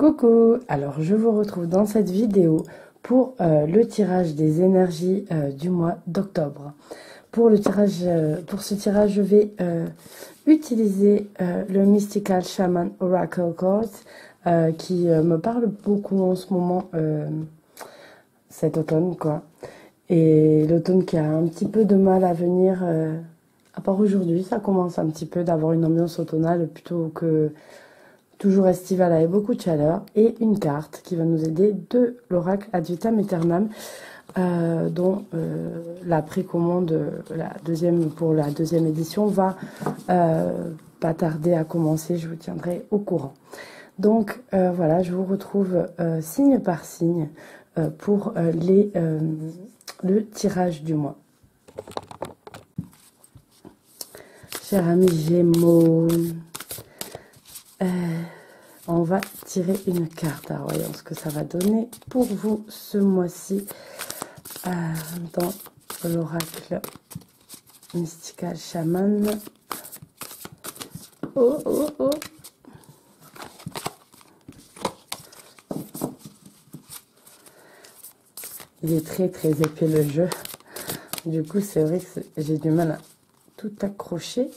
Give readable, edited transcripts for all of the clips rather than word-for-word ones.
Coucou, alors je vous retrouve dans cette vidéo pour le tirage des énergies du mois d'octobre. Pour ce tirage, je vais utiliser le Mystical Shaman Oracle Cards qui me parle beaucoup en ce moment, cet automne quoi. Et l'automne qui a un petit peu de mal à venir, à part aujourd'hui, ça commence un petit peu d'avoir une ambiance automnale plutôt que toujours estivale avec beaucoup de chaleur, et une carte qui va nous aider de l'oracle Ad Vitam Aeternam, dont la précommande pour la deuxième édition va pas tarder à commencer. Je vous tiendrai au courant. Donc voilà, je vous retrouve signe par signe pour le tirage du mois. Chers amis Gémeaux, on va tirer une carte. Alors, voyons ce que ça va donner pour vous ce mois-ci dans l'oracle Mystical Shaman. Oh, oh, oh. Il est très très épais le jeu. Du coup, c'est vrai que j'ai du mal à tout accrocher.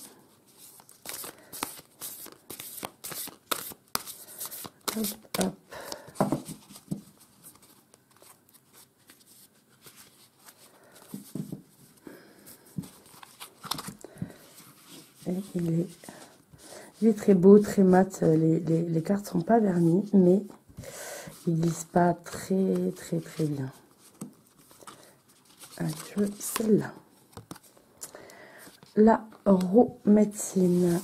Hop, hop. Et il est très beau, très mat. Les cartes sont pas vernies, mais ils lisent pas très très très bien. Je veux celle-là. La médecine.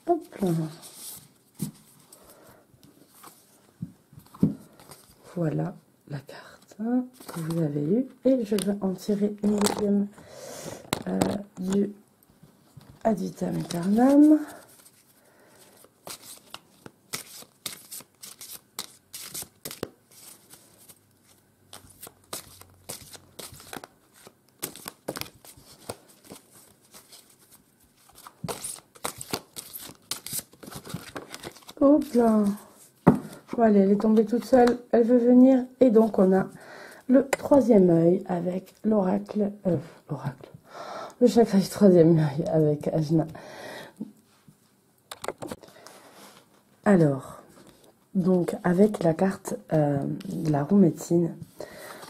Hop là. Voilà la carte que vous avez eue. Et je vais en tirer une deuxième du Ad Vitam Aeternam. Hop là. Voilà, elle est tombée toute seule, elle veut venir. Et donc on a le troisième œil avec l'oracle, le chakra du troisième œil avec Ajna. Alors, donc avec la carte de la roue médecine.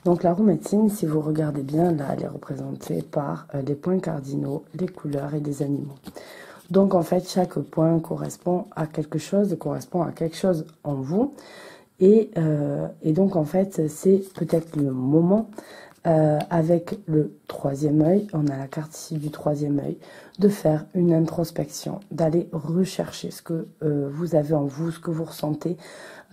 Donc la roue médecine, si vous regardez bien, là, elle est représentée par les points cardinaux, les couleurs et des animaux. Donc en fait, chaque point correspond à quelque chose en vous. Et donc en fait, c'est peut-être le moment, avec le troisième œil, on a la carte ici du troisième œil, de faire une introspection, d'aller rechercher ce que vous avez en vous, ce que vous ressentez,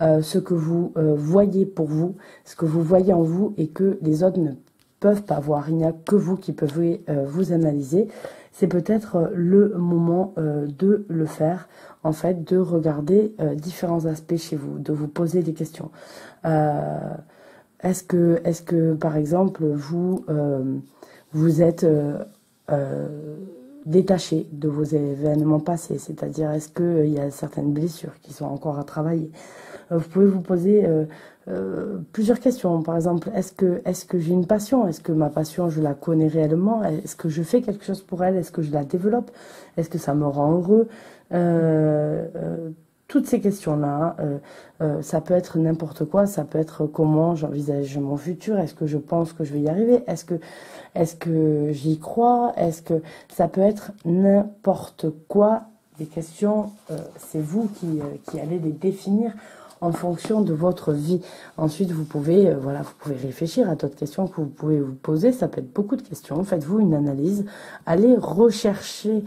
ce que vous voyez pour vous, ce que vous voyez en vous et que les autres ne peuvent pas voir. Il n'y a que vous qui pouvez vous analyser. C'est peut-être le moment de le faire, en fait, de regarder différents aspects chez vous, de vous poser des questions. Est-ce que, par exemple, vous êtes détaché de vos événements passés? C'est-à-dire, est-ce qu'il y a certaines blessures qui sont encore à travailler? Vous pouvez vous poser plusieurs questions. Par exemple, est-ce que j'ai une passion? Est-ce que ma passion, je la connais réellement? Est-ce que je fais quelque chose pour elle? Est-ce que je la développe? Est-ce que ça me rend heureux? Toutes ces questions-là, ça peut être n'importe quoi. Ça peut être comment j'envisage mon futur. Est-ce que je pense que je vais y arriver? Est-ce que j'y crois? Est-ce que ça peut être n'importe quoi? Des questions, c'est vous qui allez les définir en fonction de votre vie. Ensuite, vous pouvez réfléchir à d'autres questions que vous pouvez vous poser. Ça peut être beaucoup de questions. Faites-vous une analyse. Allez rechercher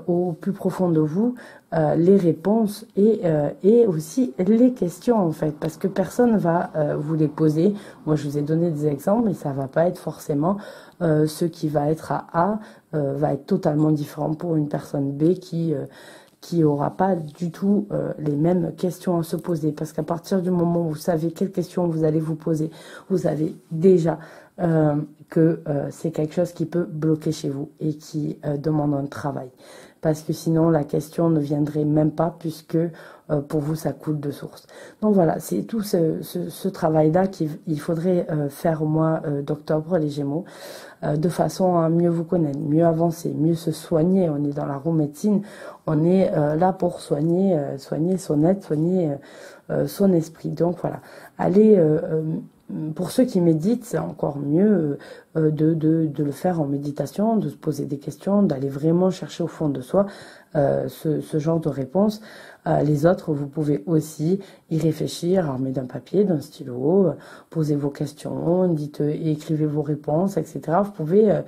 au plus profond de vous les réponses et aussi les questions, en fait, parce que personne va vous les poser. Moi, je vous ai donné des exemples, mais ça va pas être forcément ce qui va être à A va être totalement différent pour une personne B qui aura pas du tout les mêmes questions à se poser. Parce qu'à partir du moment où vous savez quelles questions vous allez vous poser, vous savez déjà que c'est quelque chose qui peut bloquer chez vous et qui demande un travail. parce que sinon la question ne viendrait même pas, puisque pour vous ça coule de source. Donc voilà, c'est tout ce travail-là qu'il faudrait faire au mois d'octobre, les Gémeaux, de façon à mieux vous connaître, mieux avancer, mieux se soigner. On est dans la roue médecine, on est là pour soigner son être, soigner son esprit. Donc voilà, allez, pour ceux qui méditent, c'est encore mieux de le faire en méditation, de se poser des questions, d'aller vraiment chercher au fond de soi ce genre de réponse. Les autres, vous pouvez aussi y réfléchir, armé d'un papier, d'un stylo, posez vos questions, écrivez vos réponses, etc. Vous pouvez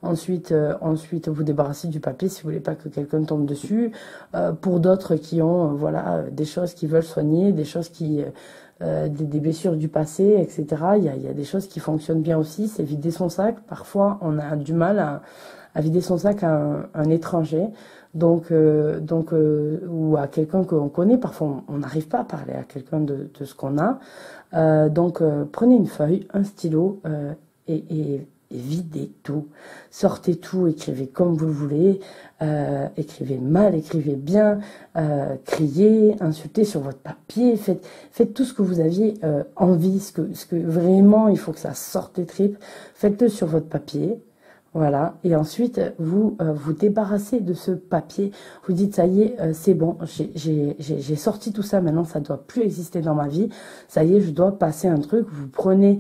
ensuite vous débarrasser du papier si vous voulez pas que quelqu'un tombe dessus. Pour d'autres qui ont voilà des choses qu'ils veulent soigner, des choses des blessures du passé, etc. Il y a des choses qui fonctionnent bien aussi, c'est vider son sac. Parfois, on a du mal à vider son sac à un étranger, ou à quelqu'un qu'on connaît. Parfois, on n'arrive pas à parler à quelqu'un de ce qu'on a. Prenez une feuille, un stylo et videz tout. Sortez tout, écrivez comme vous le voulez, écrivez mal, écrivez bien, criez, insultez sur votre papier, faites tout ce que vous aviez envie, ce que vraiment il faut que ça sorte des tripes, faites-le sur votre papier. Voilà, et ensuite vous vous débarrassez de ce papier, vous dites ça y est, c'est bon, j'ai sorti tout ça, maintenant ça doit plus exister dans ma vie, ça y est, je dois passer un truc. Vous prenez,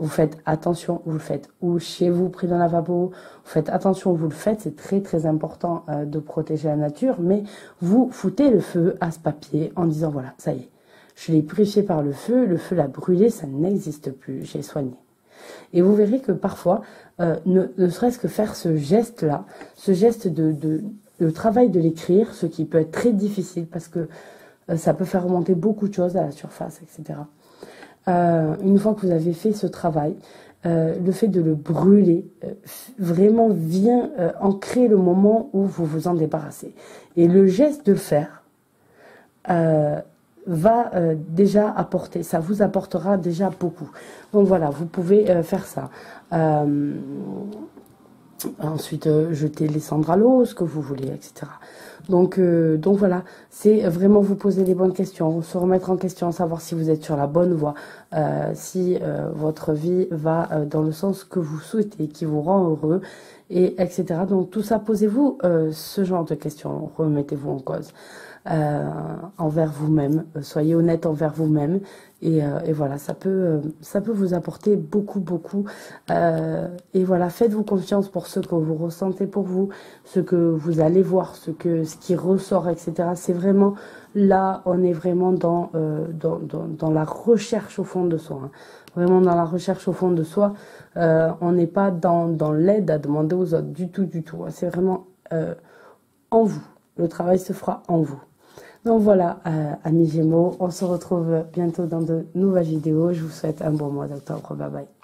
vous faites attention, vous le faites ou chez vous, pris dans le lavabo, vous faites attention, vous le faites, c'est très très important de protéger la nature, mais vous foutez le feu à ce papier en disant voilà, ça y est, je l'ai purifié par le feu l'a brûlé, ça n'existe plus, j'ai soigné. Et vous verrez que parfois, ne serait-ce que faire ce geste-là, ce geste le travail de l'écrire, ce qui peut être très difficile parce que ça peut faire remonter beaucoup de choses à la surface, etc. Une fois que vous avez fait ce travail, le fait de le brûler vraiment vient ancrer le moment où vous vous en débarrassez. Et le geste de le faire va déjà apporter, ça vous apportera déjà beaucoup. Donc voilà, vous pouvez faire ça. Ensuite, jeter les cendres à l'eau, ce que vous voulez, etc. Donc voilà, c'est vraiment vous poser les bonnes questions, se remettre en question, savoir si vous êtes sur la bonne voie, si votre vie va dans le sens que vous souhaitez, qui vous rend heureux, et etc. Donc tout ça, posez-vous ce genre de questions, remettez-vous en cause. Envers vous-même, soyez honnête envers vous-même et voilà, ça peut vous apporter beaucoup et voilà, faites-vous confiance pour ce que vous ressentez pour vous, ce que vous allez voir, ce qui ressort, etc. C'est vraiment là, on est vraiment dans la recherche au fond de soi, hein. Vraiment dans la recherche au fond de soi, on n'est pas dans l'aide à demander aux autres du tout, c'est vraiment en vous, le travail se fera en vous. Donc voilà, amis Gémeaux, on se retrouve bientôt dans de nouvelles vidéos. Je vous souhaite un bon mois d'octobre. Bye bye.